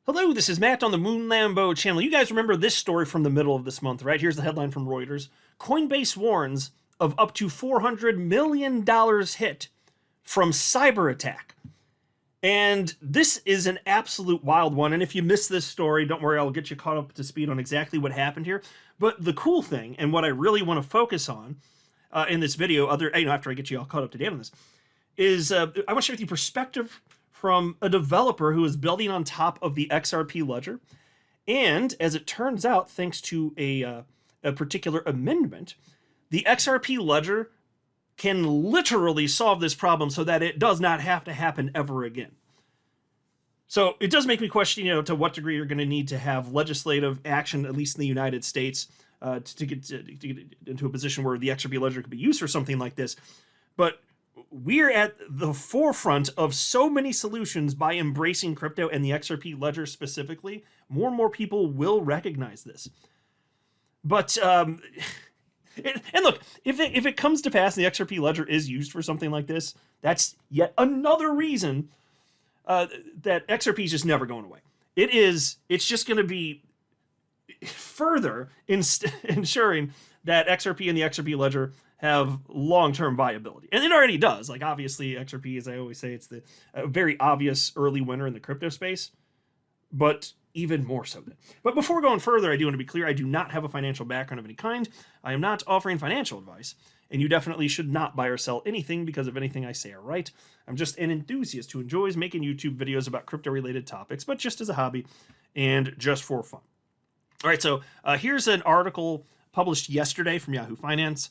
Hello, this is Matt on the Moon Lambo channel. You guys remember this story from the middle of this month, right? Here's the headline from Reuters. Coinbase warns of up to $400 million hit from cyber attack. And this is an absolute wild one. And if you missed this story, don't worry, I'll get you caught up to speed on exactly what happened here. But the cool thing, and what I really want to focus on in this video, after I get you all caught up to date on this, is I want to share with you perspective from a developer who is building on top of the XRP ledger. And as it turns out, thanks to a particular amendment, the XRP ledger can literally solve this problem so that it does not have to happen ever again. So it does make me question, to what degree you're going to need to have legislative action, at least in the United States, to get into a position where the XRP ledger could be used for something like this. But we're at the forefront of so many solutions by embracing crypto and the XRP ledger specifically. More and more people will recognize this. But and look, if it comes to pass and the XRP ledger is used for something like this, that's yet another reason that XRP is just never going away. It's just going to be further ensuring that XRP and the XRP ledger have long-term viability. And it already does. Like, obviously, XRP, as I always say, it's the very obvious early winner in the crypto space, but even more so then. But before going further, I do want to be clear, I do not have a financial background of any kind. I am not offering financial advice, and you definitely should not buy or sell anything because of anything I say or write. I'm just an enthusiast who enjoys making YouTube videos about crypto-related topics, but just as a hobby and just for fun. All right, so here's an article published yesterday from Yahoo Finance.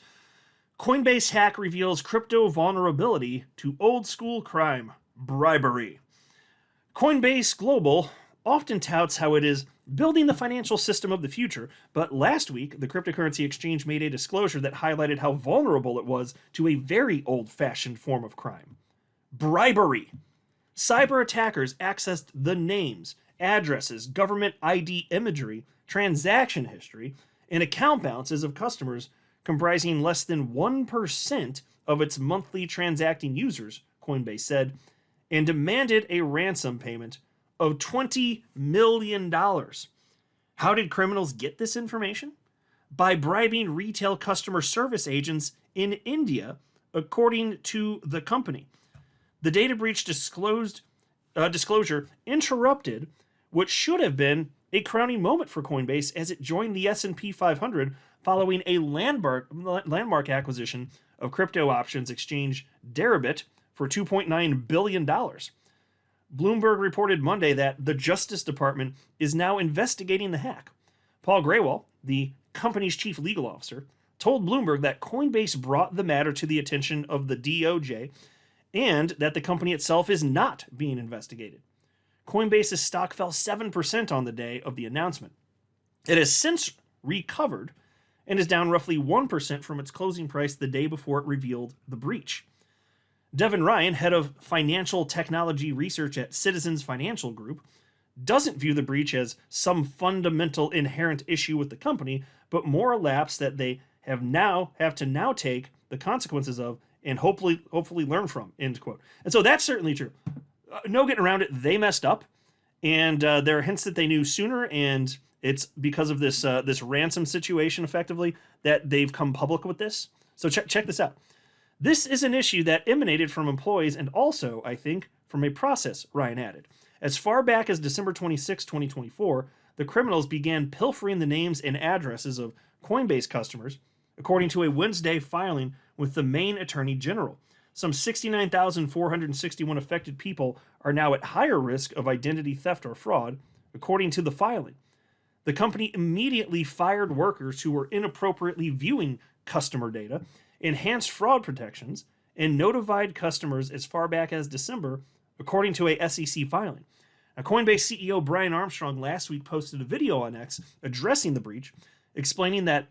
Coinbase hack reveals crypto vulnerability to old school crime, bribery. Coinbase Global often touts how it is building the financial system of the future, but last week, the cryptocurrency exchange made a disclosure that highlighted how vulnerable it was to a very old-fashioned form of crime, bribery. Cyber attackers accessed the names, addresses, government ID imagery, transaction history, and account balances of customers comprising less than 1% of its monthly transacting users, Coinbase said, and demanded a ransom payment of $20 million. How did criminals get this information? By bribing retail customer service agents in India, according to the company. The data breach disclosure interrupted what should have been a crowning moment for Coinbase as it joined the S&P 500 following a landmark acquisition of crypto options exchange Deribit for $2.9 billion. Bloomberg reported Monday that the Justice Department is now investigating the hack. Paul Grewal, the company's chief legal officer, told Bloomberg that Coinbase brought the matter to the attention of the DOJ and that the company itself is not being investigated. Coinbase's stock fell 7% on the day of the announcement. It has since recovered and is down roughly 1% from its closing price the day before it revealed the breach. Devin Ryan, head of financial technology research at Citizens Financial Group, doesn't view the breach as some fundamental inherent issue with the company, but more a lapse that they have to now take the consequences of and hopefully learn from, end quote. And so that's certainly true. No getting around it. They messed up, and there are hints that they knew sooner, and it's because of this ransom situation, effectively, that they've come public with this. So check this out. This is an issue that emanated from employees and also, I think, from a process, Ryan added. As far back as December 26, 2024, the criminals began pilfering the names and addresses of Coinbase customers, according to a Wednesday filing with the Maine Attorney General. Some 69,461 affected people are now at higher risk of identity theft or fraud, according to the filing. The company immediately fired workers who were inappropriately viewing customer data, enhanced fraud protections, and notified customers as far back as December, according to a SEC filing. Now, Coinbase CEO Brian Armstrong last week posted a video on X addressing the breach, explaining that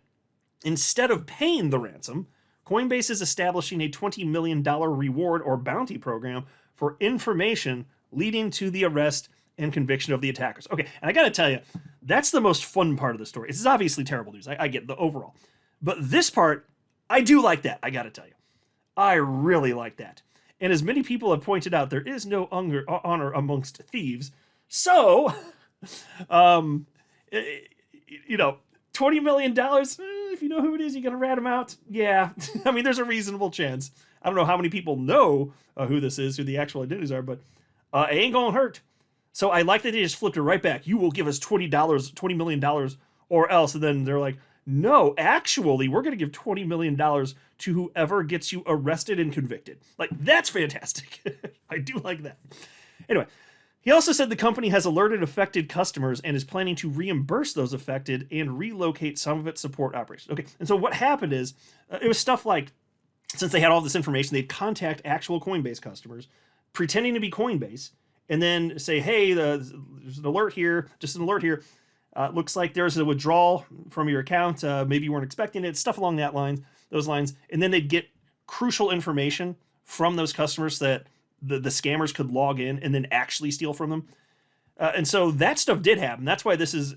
instead of paying the ransom, Coinbase is establishing a $20 million reward or bounty program for information leading to the arrest and conviction of the attackers. Okay, and I gotta tell you, that's the most fun part of the story. This is obviously terrible news. I get the overall. But this part, I do like that, I gotta tell you. I really like that. And as many people have pointed out, there is no honor amongst thieves. So, um, you know, $20 million, if you know who it is, you're going to rat him out. Yeah. I mean, there's a reasonable chance. I don't know how many people know who this is, who the actual identities are, but it ain't going to hurt. So I like that they just flipped it right back. You will give us $20 million or else. And then they're like, no, actually, we're going to give $20 million to whoever gets you arrested and convicted. Like, that's fantastic. I do like that. Anyway, he also said the company has alerted affected customers and is planning to reimburse those affected and relocate some of its support operations. Okay, and so what happened is, it was stuff like, since they had all this information, they'd contact actual Coinbase customers, pretending to be Coinbase, and then say, hey, there's an alert here, just an alert here. Looks like there's a withdrawal from your account. Maybe you weren't expecting it, stuff along those lines. And then they'd get crucial information from those customers that the scammers could log in and then actually steal from them. And so that stuff did happen. That's why this is,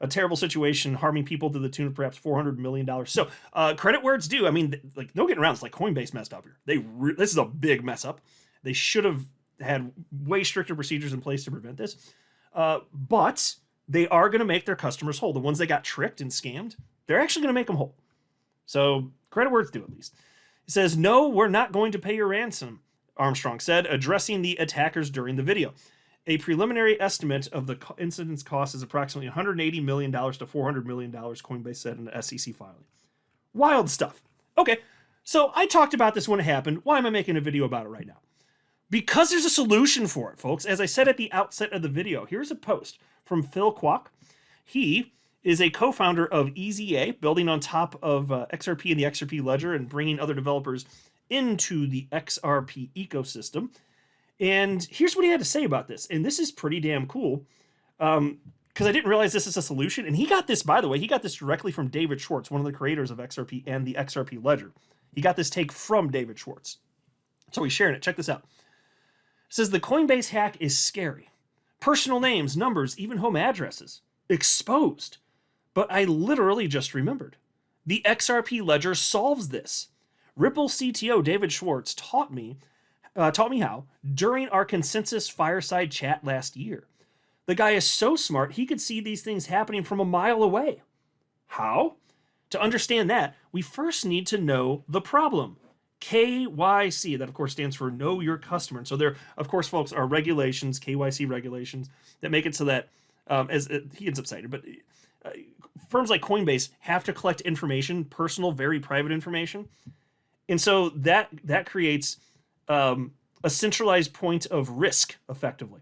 a terrible situation, harming people to the tune of perhaps $400 million. So credit where it's due. I mean, like, no getting around. It's like Coinbase messed up here. This is a big mess up. They should have had way stricter procedures in place to prevent this. But they are going to make their customers whole. The ones that got tricked and scammed, they're actually going to make them whole. So credit where it's due, at least. It says, no, we're not going to pay your ransom, Armstrong said, addressing the attackers during the video. A preliminary estimate of the incident's cost is approximately $180 million to $400 million, Coinbase said in the SEC filing. Wild stuff. Okay, so I talked about this when it happened. Why am I making a video about it right now? Because there's a solution for it, folks. As I said at the outset of the video, here's a post from Phil Kwok. He is a co-founder of EZA, building on top of XRP and the XRP ledger and bringing other developers into the XRP ecosystem. And here's what he had to say about this. And this is pretty damn cool, because I didn't realize this is a solution. And he got this, by the way, he got this directly from David Schwartz, one of the creators of XRP and the XRP ledger. He got this take from David Schwartz. So he's sharing it. Check this out. It says, the Coinbase hack is scary. Personal names, numbers, even home addresses. Exposed. But I literally just remembered. The XRP ledger solves this. Ripple CTO David Schwartz taught me how during our consensus fireside chat last year. The guy is so smart, he could see these things happening from a mile away. How? To understand that, we first need to know the problem. KYC, that of course stands for Know Your Customer. And so there, of course, folks, are regulations, KYC regulations, that make it so that, he ends up citing, but firms like Coinbase have to collect information, personal, very private information. And so that creates a centralized point of risk, effectively.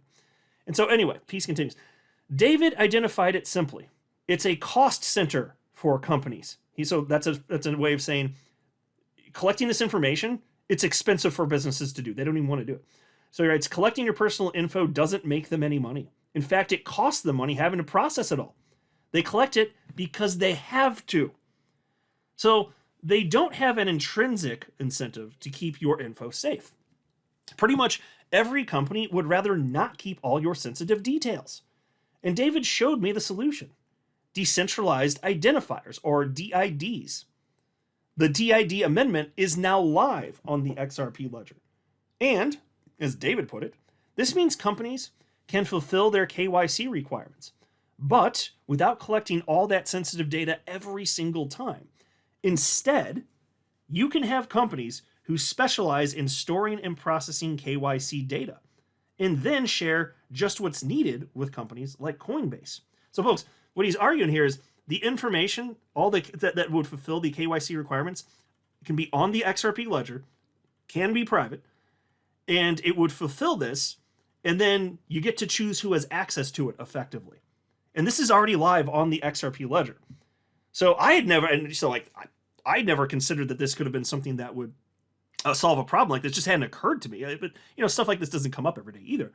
And so anyway, piece continues. David identified it simply. It's a cost center for companies. So that's a way of saying, collecting this information, it's expensive for businesses to do. They don't even want to do it. So he writes, collecting your personal info doesn't make them any money. In fact, it costs them money having to process it all. They collect it because they have to. So they don't have an intrinsic incentive to keep your info safe. Pretty much every company would rather not keep all your sensitive details. And David showed me the solution. Decentralized identifiers, or DIDs. The DID amendment is now live on the XRP ledger. And, as David put it, this means companies can fulfill their KYC requirements, but without collecting all that sensitive data every single time. Instead, you can have companies who specialize in storing and processing KYC data, and then share just what's needed with companies like Coinbase. So folks, what he's arguing here is the information, all that would fulfill the KYC requirements, can be on the XRP ledger, can be private, and it would fulfill this, and then you get to choose who has access to it effectively. And this is already live on the XRP ledger. So I never considered that this could have been something that would solve a problem like this. Just hadn't occurred to me. But stuff like this doesn't come up every day either.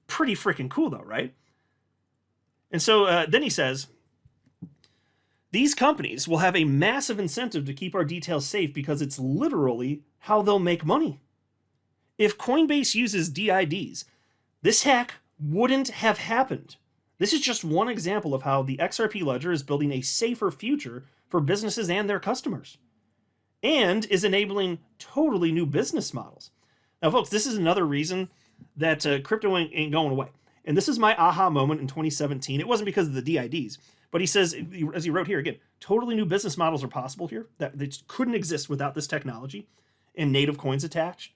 Pretty freaking cool though, right? And so then he says, these companies will have a massive incentive to keep our details safe because it's literally how they'll make money. If Coinbase uses DIDs, this hack wouldn't have happened. This is just one example of how the XRP ledger is building a safer future for businesses and their customers, and is enabling totally new business models. Now, folks, this is another reason that crypto ain't going away. And this is my aha moment in 2017. It wasn't because of the DIDs, but he says, as he wrote here again, totally new business models are possible here that they just couldn't exist without this technology and native coins attached,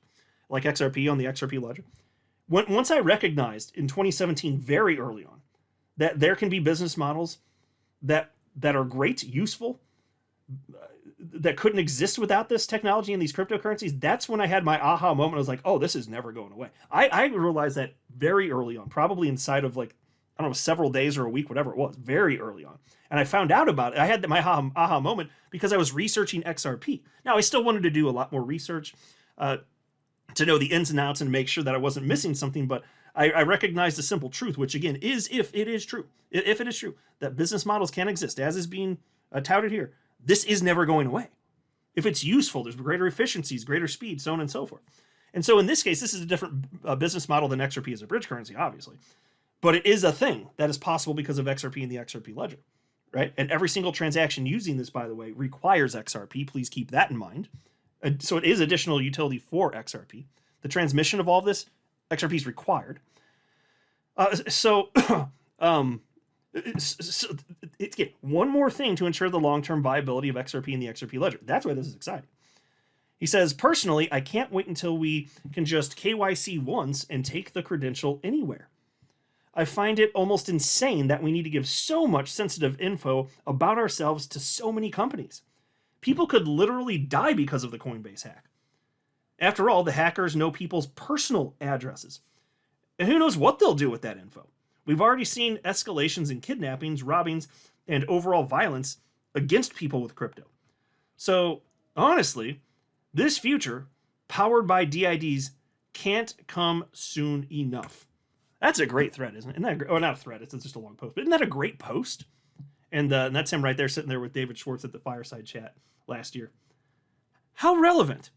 like XRP on the XRP ledger. Once I recognized in 2017, very early on, that there can be business models that are great, useful, that couldn't exist without this technology and these cryptocurrencies, that's when I had my aha moment. I was like, oh, this is never going away. I realized that very early on, probably inside of like, I don't know, several days or a week, whatever it was, very early on. And I found out about it. I had my aha moment because I was researching XRP. Now, I still wanted to do a lot more research to know the ins and outs and make sure that I wasn't missing something, but I recognized a simple truth, which again is if it is true, that business models can exist, as is being touted here, this is never going away. If it's useful, there's greater efficiencies, greater speed, so on and so forth. And so in this case, this is a different business model than XRP as a bridge currency, obviously. But it is a thing that is possible because of XRP and the XRP ledger, right? And every single transaction using this, by the way, requires XRP. Please keep that in mind. So it is additional utility for XRP. The transmission of all of this, XRP is required. Again, one more thing to ensure the long-term viability of XRP and the XRP ledger. That's why this is exciting. He says, personally, I can't wait until we can just KYC once and take the credential anywhere. I find it almost insane that we need to give so much sensitive info about ourselves to so many companies. People could literally die because of the Coinbase hack. After all, the hackers know people's personal addresses. And who knows what they'll do with that info. We've already seen escalations in kidnappings, robbings, and overall violence against people with crypto. So, honestly, this future, powered by DIDs, can't come soon enough. That's a great thread, isn't it? Isn't that, oh, not a thread, it's just a long post. But isn't that a great post? And that's him right there sitting there with David Schwartz at the Fireside Chat last year. How relevant.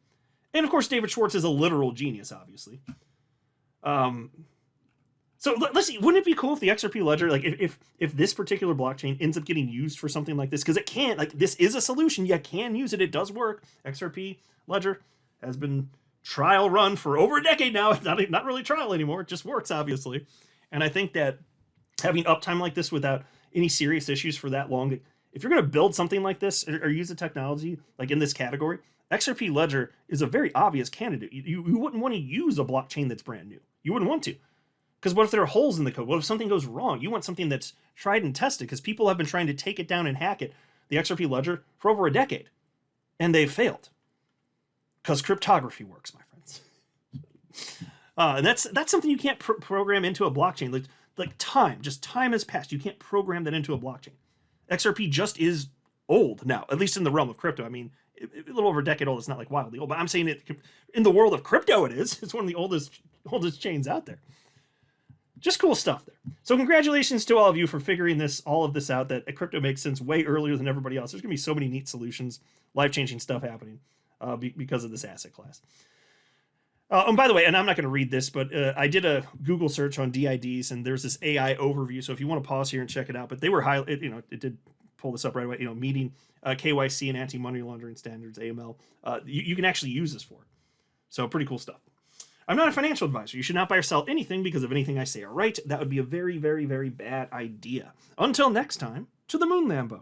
And of course, David Schwartz is a literal genius, obviously. So let's see, wouldn't it be cool if the XRP ledger, like if this particular blockchain ends up getting used for something like this? Because it can, like this is a solution. You can use it. It does work. XRP ledger has been trial run for over a decade now. It's not really trial anymore. It just works, obviously. And I think that having uptime like this without any serious issues for that long, if you're going to build something like this or use a technology like in this category, XRP ledger is a very obvious candidate. You wouldn't want to use a blockchain that's brand new. You wouldn't want to. Because what if there are holes in the code? What if something goes wrong? You want something that's tried and tested, because people have been trying to take it down and hack it, the XRP ledger, for over a decade. And they've failed. Because cryptography works, my friends. And that's something you can't program into a blockchain. Like time has passed. You can't program that into a blockchain. XRP just is old now, at least in the realm of crypto. I mean, a little over a decade old. It's not like wildly old, but I'm saying it in the world of crypto. It is. It's one of the oldest chains out there. Just cool stuff there. So congratulations to all of you for figuring all of this out, that crypto makes sense way earlier than everybody else. There's going to be so many neat solutions, life-changing stuff happening because of this asset class. And by the way, and I'm not going to read this, but I did a Google search on DIDs, and there's this AI overview. So if you want to pause here and check it out, but they were it did pull this up right away, meeting KYC and anti-money laundering standards, AML. You can actually use this for it. So pretty cool stuff. I'm not a financial advisor. You should not buy or sell anything because of anything I say or write. That would be a very, very, very bad idea. Until next time, to the moon, Lambo.